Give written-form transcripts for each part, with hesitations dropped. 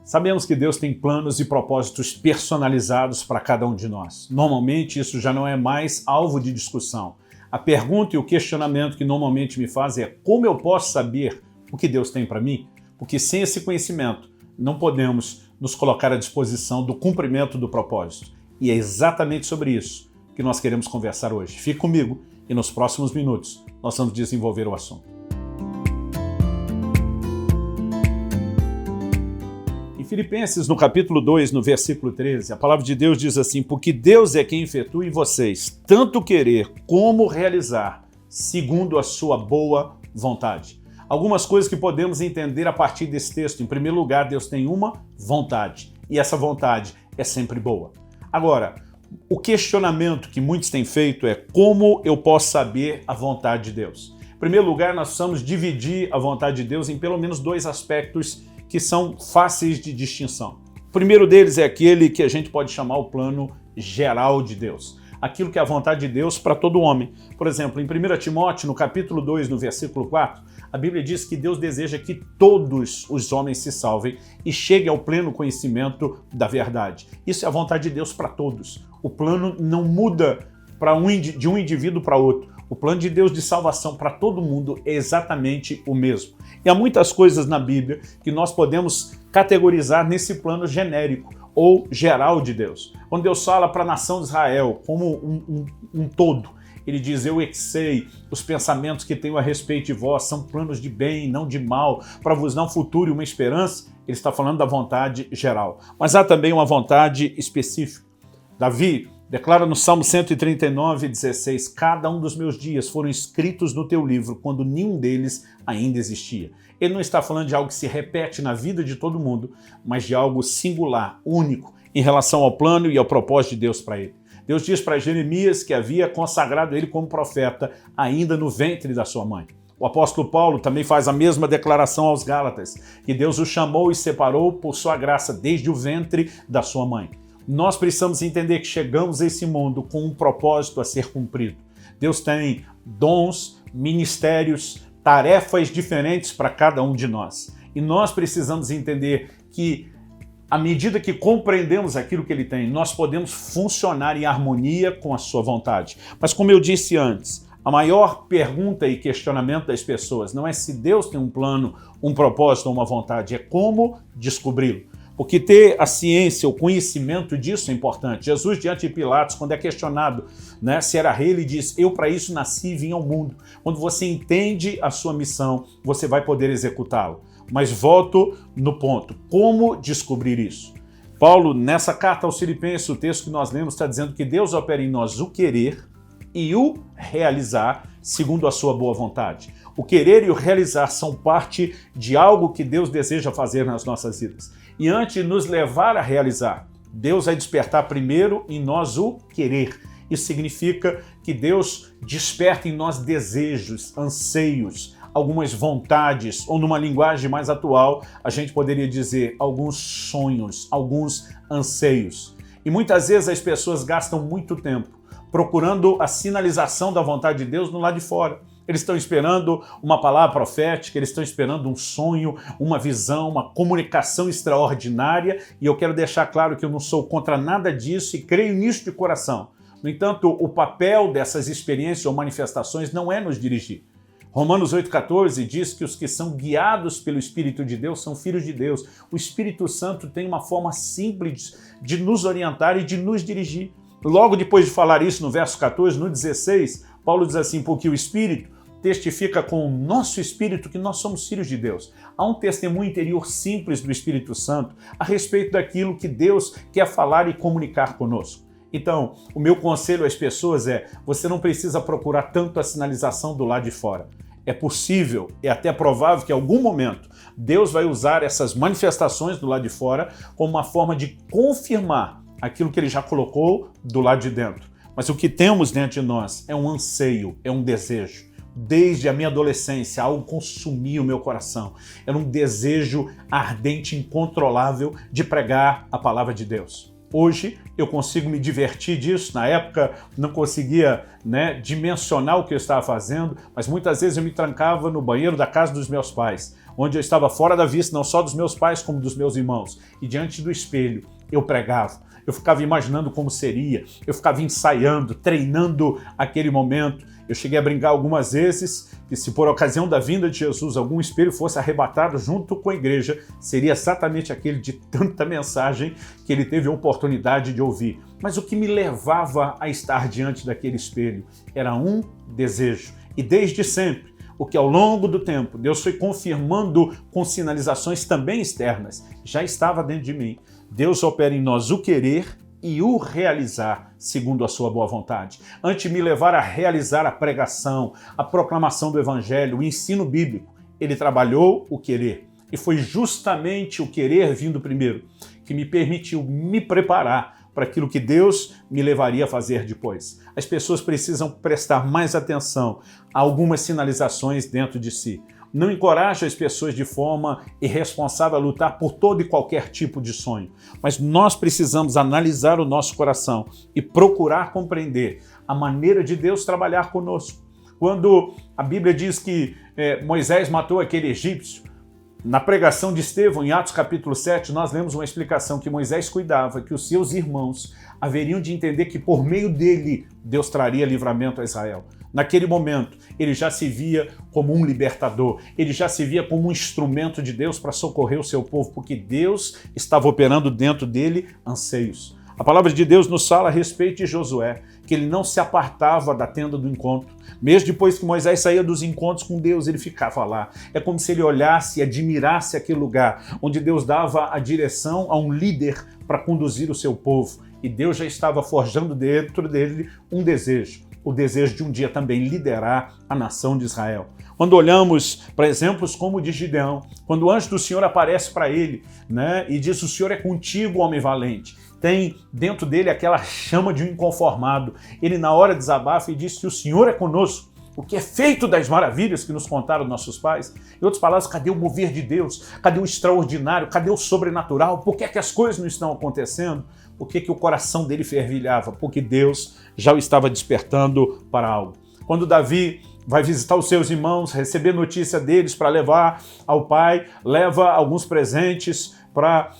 Sabemos que Deus tem planos e propósitos personalizados para cada um de nós. Normalmente isso já não é mais alvo de discussão. A pergunta e o questionamento que normalmente me fazem é como eu posso saber o que Deus tem para mim? Porque sem esse conhecimento não podemos nos colocar à disposição do cumprimento do propósito. E é exatamente sobre isso que nós queremos conversar hoje. Fique comigo e nos próximos minutos nós vamos desenvolver o assunto. Em Filipenses, no capítulo 2, no versículo 13, a palavra de Deus diz assim: porque Deus é quem efetua em vocês tanto querer como realizar, segundo a sua boa vontade. Algumas coisas que podemos entender a partir desse texto. Em primeiro lugar, Deus tem uma vontade, e essa vontade é sempre boa. Agora, o questionamento que muitos têm feito é como eu posso saber a vontade de Deus? Em primeiro lugar, nós precisamos dividir a vontade de Deus em pelo menos dois aspectos que são fáceis de distinção. O primeiro deles é aquele que a gente pode chamar o plano geral de Deus. Aquilo que é a vontade de Deus para todo homem. Por exemplo, em 1 Timóteo, no capítulo 2, no versículo 4, a Bíblia diz que Deus deseja que todos os homens se salvem e cheguem ao pleno conhecimento da verdade. Isso é a vontade de Deus para todos. O plano não muda de um indivíduo para outro. O plano de Deus de salvação para todo mundo é exatamente o mesmo. E há muitas coisas na Bíblia que nós podemos categorizar nesse plano genérico ou geral de Deus. Quando Deus fala para a nação de Israel como um todo, ele diz: eu é que sei, os pensamentos que tenho a respeito de vós são planos de bem, não de mal, para vos dar um futuro e uma esperança. Ele está falando da vontade geral. Mas há também uma vontade específica. Davi declara no Salmo 139:16, cada um dos meus dias foram escritos no teu livro, quando nenhum deles ainda existia. Ele não está falando de algo que se repete na vida de todo mundo, mas de algo singular, único, em relação ao plano e ao propósito de Deus para ele. Deus diz para Jeremias que havia consagrado ele como profeta ainda no ventre da sua mãe. O apóstolo Paulo também faz a mesma declaração aos Gálatas, que Deus o chamou e separou por sua graça desde o ventre da sua mãe. Nós precisamos entender que chegamos a esse mundo com um propósito a ser cumprido. Deus tem dons, ministérios, tarefas diferentes para cada um de nós. E nós precisamos entender que, à medida que compreendemos aquilo que Ele tem, nós podemos funcionar em harmonia com a sua vontade. Mas como eu disse antes, a maior pergunta e questionamento das pessoas não é se Deus tem um plano, um propósito ou uma vontade, é como descobri-lo. Porque ter a ciência, o conhecimento disso é importante. Jesus, diante de Pilatos, quando é questionado, se era rei, ele diz: eu para isso nasci e vim ao mundo. Quando você entende a sua missão, você vai poder executá-la. Mas volto no ponto, como descobrir isso? Paulo, nessa carta aos Filipenses, o texto que nós lemos está dizendo que Deus opera em nós o querer e o realizar segundo a sua boa vontade. O querer e o realizar são parte de algo que Deus deseja fazer nas nossas vidas. E antes de nos levar a realizar, Deus vai despertar primeiro em nós o querer. Isso significa que Deus desperta em nós desejos, anseios, algumas vontades, ou numa linguagem mais atual, a gente poderia dizer alguns sonhos, alguns anseios. E muitas vezes as pessoas gastam muito tempo procurando a sinalização da vontade de Deus no lado de fora. Eles estão esperando uma palavra profética, eles estão esperando um sonho, uma visão, uma comunicação extraordinária, e eu quero deixar claro que eu não sou contra nada disso e creio nisso de coração. No entanto, o papel dessas experiências ou manifestações não é nos dirigir. Romanos 8,14 diz que os que são guiados pelo Espírito de Deus são filhos de Deus. O Espírito Santo tem uma forma simples de nos orientar e de nos dirigir. Logo depois de falar isso, no verso 14, no 16, Paulo diz assim: porque o Espírito testifica com o nosso espírito que nós somos filhos de Deus. Há um testemunho interior simples do Espírito Santo a respeito daquilo que Deus quer falar e comunicar conosco. Então, o meu conselho às pessoas é: você não precisa procurar tanto a sinalização do lado de fora. É possível, é até provável que em algum momento Deus vai usar essas manifestações do lado de fora como uma forma de confirmar aquilo que Ele já colocou do lado de dentro. Mas o que temos dentro de nós é um anseio, é um desejo. Desde a minha adolescência, algo consumia o meu coração. Era um desejo ardente, incontrolável de pregar a palavra de Deus. Hoje eu consigo me divertir disso. Na época não conseguia dimensionar o que eu estava fazendo, mas muitas vezes eu me trancava no banheiro da casa dos meus pais, onde eu estava fora da vista, não só dos meus pais, como dos meus irmãos. E diante do espelho, eu pregava. Eu ficava imaginando como seria, eu ficava ensaiando, treinando aquele momento. Eu cheguei a brincar algumas vezes que se por ocasião da vinda de Jesus algum espelho fosse arrebatado junto com a igreja, seria exatamente aquele de tanta mensagem que ele teve a oportunidade de ouvir. Mas o que me levava a estar diante daquele espelho era um desejo. E desde sempre, o que ao longo do tempo Deus foi confirmando com sinalizações também externas, já estava dentro de mim. Deus opera em nós o querer e o realizar segundo a sua boa vontade. Antes de me levar a realizar a pregação, a proclamação do evangelho, o ensino bíblico, ele trabalhou o querer. E foi justamente o querer vindo primeiro que me permitiu me preparar para aquilo que Deus me levaria a fazer depois. As pessoas precisam prestar mais atenção a algumas sinalizações dentro de si. Não encoraja as pessoas de forma irresponsável a lutar por todo e qualquer tipo de sonho. Mas nós precisamos analisar o nosso coração e procurar compreender a maneira de Deus trabalhar conosco. Quando a Bíblia diz que Moisés matou aquele egípcio, na pregação de Estevão, em Atos capítulo 7, nós lemos uma explicação que Moisés cuidava que os seus irmãos haveriam de entender que por meio dele Deus traria livramento a Israel. Naquele momento, ele já se via como um libertador, ele já se via como um instrumento de Deus para socorrer o seu povo, porque Deus estava operando dentro dele anseios. A palavra de Deus nos fala a respeito de Josué, que ele não se apartava da tenda do encontro. Mesmo depois que Moisés saía dos encontros com Deus, ele ficava lá. É como se ele olhasse e admirasse aquele lugar onde Deus dava a direção a um líder para conduzir o seu povo. E Deus já estava forjando dentro dele um desejo. O desejo de um dia também liderar a nação de Israel. Quando olhamos para exemplos como o de Gideão, quando o anjo do Senhor aparece para ele, e diz: o Senhor é contigo, homem valente. Tem dentro dele aquela chama de um inconformado. Ele na hora desabafa e diz que o Senhor é conosco. O que é feito das maravilhas que nos contaram nossos pais. Em outras palavras, cadê o mover de Deus? Cadê o extraordinário? Cadê o sobrenatural? Por que é que as coisas não estão acontecendo? Por que que o coração dele fervilhava? Porque Deus já o estava despertando para algo. Quando Davi vai visitar os seus irmãos, receber notícia deles para levar ao pai, leva alguns presentes para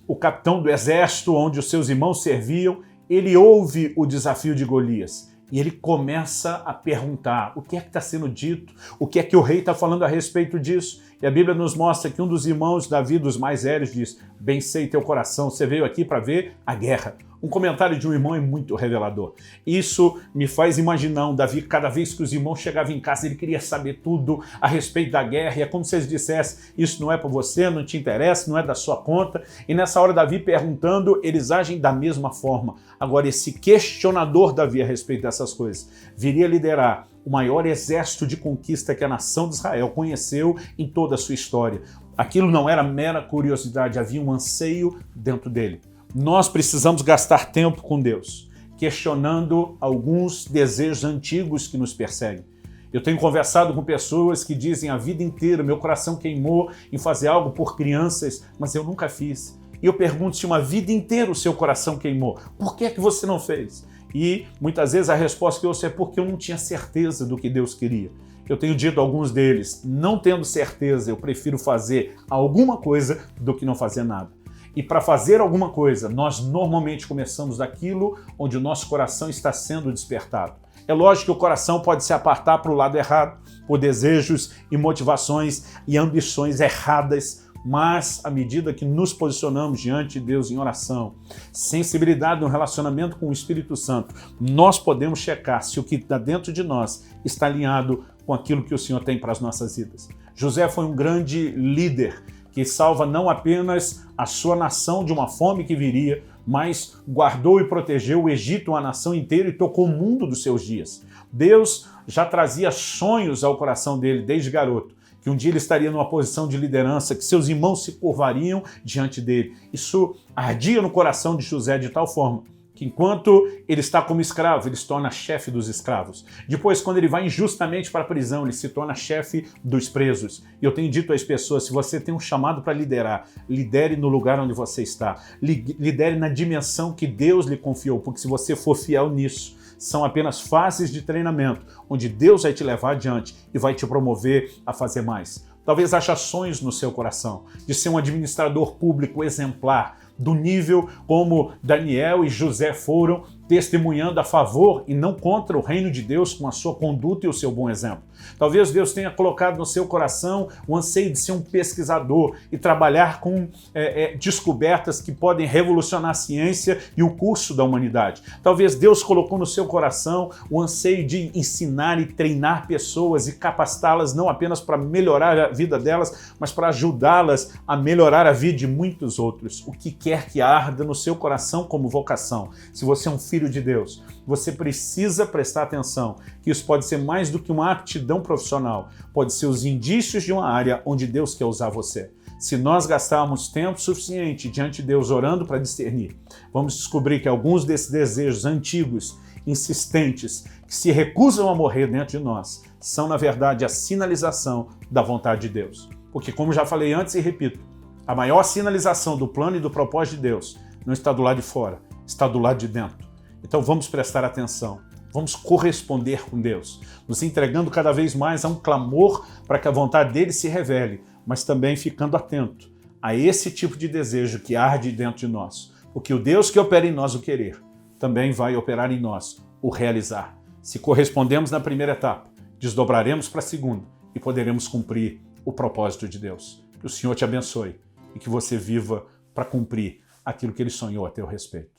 o capitão do exército onde os seus irmãos serviam, ele ouve o desafio de Golias. E ele começa a perguntar: o que é que está sendo dito? O que é que o rei está falando a respeito disso? E a Bíblia nos mostra que um dos irmãos, Davi, dos mais velhos, diz: bem sei teu coração, você veio aqui para ver a guerra. Um comentário de um irmão é muito revelador. Isso me faz imaginar um Davi, cada vez que os irmãos chegavam em casa, ele queria saber tudo a respeito da guerra. E é como se eles dissessem: isso não é para você, não te interessa, não é da sua conta. E nessa hora, Davi perguntando, eles agem da mesma forma. Agora, esse questionador Davi a respeito dessas coisas viria liderar o maior exército de conquista que a nação de Israel conheceu em toda a sua história. Aquilo não era mera curiosidade, havia um anseio dentro dele. Nós precisamos gastar tempo com Deus, questionando alguns desejos antigos que nos perseguem. Eu tenho conversado com pessoas que dizem: a vida inteira meu coração queimou em fazer algo por crianças, mas eu nunca fiz. E eu pergunto: se uma vida inteira o seu coração queimou, por que é que você não fez? E muitas vezes a resposta que eu ouço é: porque eu não tinha certeza do que Deus queria. Eu tenho dito a alguns deles: não tendo certeza, eu prefiro fazer alguma coisa do que não fazer nada. E para fazer alguma coisa, nós normalmente começamos daquilo onde o nosso coração está sendo despertado. É lógico que o coração pode se apartar para o lado errado, por desejos e motivações e ambições erradas, mas à medida que nos posicionamos diante de Deus em oração, sensibilidade no relacionamento com o Espírito Santo, nós podemos checar se o que está dentro de nós está alinhado com aquilo que o Senhor tem para as nossas vidas. José foi um grande líder que salva não apenas a sua nação de uma fome que viria, mas guardou e protegeu o Egito, uma nação inteira, e tocou o mundo dos seus dias. Deus já trazia sonhos ao coração dele desde garoto, que um dia ele estaria numa posição de liderança, que seus irmãos se curvariam diante dele. Isso ardia no coração de José de tal forma que enquanto ele está como escravo, ele se torna chefe dos escravos. Depois, quando ele vai injustamente para a prisão, ele se torna chefe dos presos. E eu tenho dito às pessoas: se você tem um chamado para liderar, lidere no lugar onde você está. Lidere na dimensão que Deus lhe confiou, porque se você for fiel nisso, são apenas fases de treinamento, onde Deus vai te levar adiante e vai te promover a fazer mais. Talvez haja sonhos no seu coração de ser um administrador público exemplar, do nível como Daniel e José foram, testemunhando a favor e não contra o reino de Deus com a sua conduta e o seu bom exemplo. Talvez Deus tenha colocado no seu coração o anseio de ser um pesquisador e trabalhar com descobertas que podem revolucionar a ciência e o curso da humanidade. Talvez Deus colocou no seu coração o anseio de ensinar e treinar pessoas e capacitá-las não apenas para melhorar a vida delas, mas para ajudá-las a melhorar a vida de muitos outros. O que quer que arda no seu coração como vocação. Se você é um filho de Deus, você precisa prestar atenção que isso pode ser mais do que uma aptidão profissional, pode ser os indícios de uma área onde Deus quer usar você. Se nós gastarmos tempo suficiente diante de Deus orando para discernir, vamos descobrir que alguns desses desejos antigos, insistentes, que se recusam a morrer dentro de nós, são na verdade a sinalização da vontade de Deus. Porque, como já falei antes e repito, a maior sinalização do plano e do propósito de Deus não está do lado de fora, está do lado de dentro. Então vamos prestar atenção, vamos corresponder com Deus, nos entregando cada vez mais a um clamor para que a vontade dele se revele, mas também ficando atento a esse tipo de desejo que arde dentro de nós. Porque o Deus que opera em nós o querer, também vai operar em nós o realizar. Se correspondemos na primeira etapa, desdobraremos para a segunda e poderemos cumprir o propósito de Deus. Que o Senhor te abençoe e que você viva para cumprir aquilo que Ele sonhou a teu respeito.